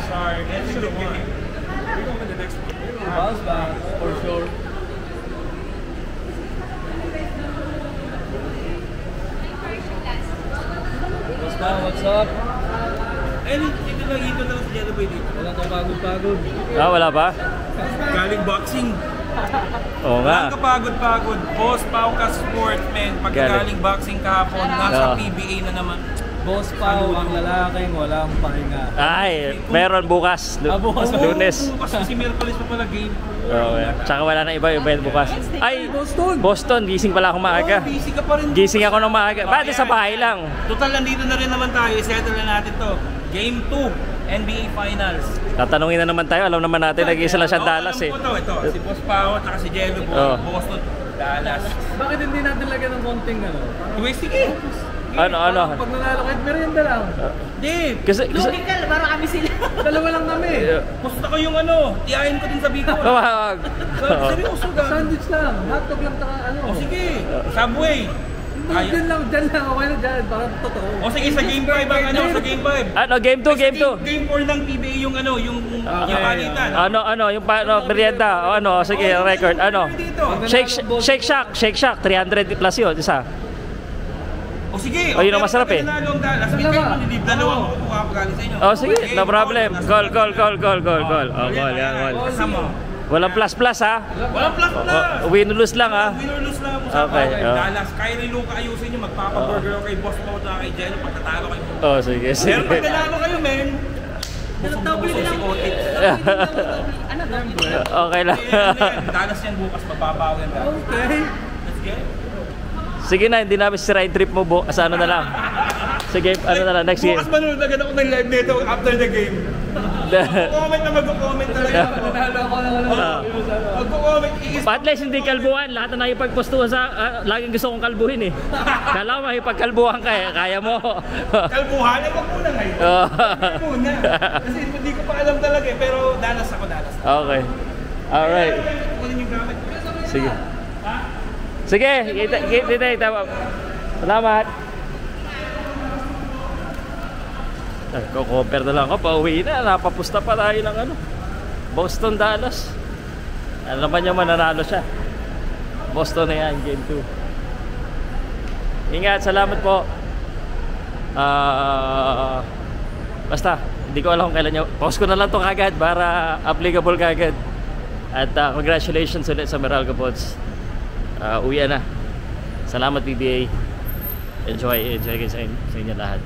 Sorry, that should have won. We're going to the next one. Bounce back, for sure. What's up? Dito lang si Jello Boy dito. Wala kang pagod-pagod. Ah, wala pa? Galing boxing. Oo nga. Walang kapagod-pagod. Boss Pauka Sport, man. Pagkagaling boxing kahapon, nasa PBA na naman. Boss Pau, ang lalaking walang pahinga. Ay, meron bukas. Bukas. Lunes. Kasi si Miraculous pa pala game. Okay. Tsaka wala na iba bukas. Ay, Boston. Gising pala ako maaga. Busy ka pa rin. Gising ako ng maaga. Bakit sa bahay lang? Total, nandito na rin naman tayo. I-settle na natin to. Game 2, NBA Finals. Tatanungin na naman tayo. Alam naman natin, nag-iisa lang siya Dallas eh. Alam ko ito. Si Boss Pao at si Jello Boy. Boston, Dallas. Bakit hindi natin lagyan ng konting ano? Twisty eh. Ano? Pag nanalo kahit merienda lang. Hindi. Kasi Logical, parang kami sila. Dalawa lang kami. Gusto ko yung tiyahin ko din sa Bicol. Wag. Seryoso ka. Sandwich lang. Hotdog lang taka ano. O sige, Subway. Dyan lang. Okay na dyan. Parang totoo. O sige, sa Game 5 ang sa Game 5. Ano, game 2, game 2. Game 4 ng PBA yung yung palitan. Yung merienda. Sige, record. Shake Shack, 300 plus yun, isa. O sige, yun ang masarap eh. Nanalo ang Dallas. Dalawang makukuha pa galing sa inyo. Oh, sige, no problem. Goal. Oh, goal, yan, goal. Kasama. Walang plus ha. Walang plus. Win or lose lang ha. Win or lose lang. Okay. Dallas, kaya rin Luka ayusin nyo. Magpapaburger ako kay Boss Pao at kay Jello pagkatalo kayo. Oh, sige. Pero pag nanalo kayo, men. Busog si Otit. Okay lang. Dallas yan bukas, magbabawi yan. Okay. Let's get it. Sige na, hindi namin si ride trip mo sa ano na lang. Sige, next game. Bukas manood agad ako ng live nito after the game. Mag-comment talaga. Nanalo ako ng ano. Mag-comment. At least hindi kalbuhan. Lahat na nakipagpostuhan sa... laging gusto kong kalbuhin eh. Kala mo makipagkalbuhan ka eh. Kaya mo. Kalbuhan? Wag muna ngayon. Muna. Kasi hindi ko pa alam talaga eh. Pero Dallas ako. Okay. Alright. Kunin yung gamit. Sige. Sige, kita. Salamat. Nagko-compare na lang ako. Pauwi na. Napapusta pa tayo ng Boston, Dallas. Alam naman niya mananalo siya. Boston na yan, game 2. Ingat, salamat po. Basta, hindi ko alam kung kailan niya. Post ko na lang ito kagad para applicable kagad. At congratulations ulit sa Meralco Bots. Uwi na. Salamat PBA. Enjoy kayo sa inyo lahat.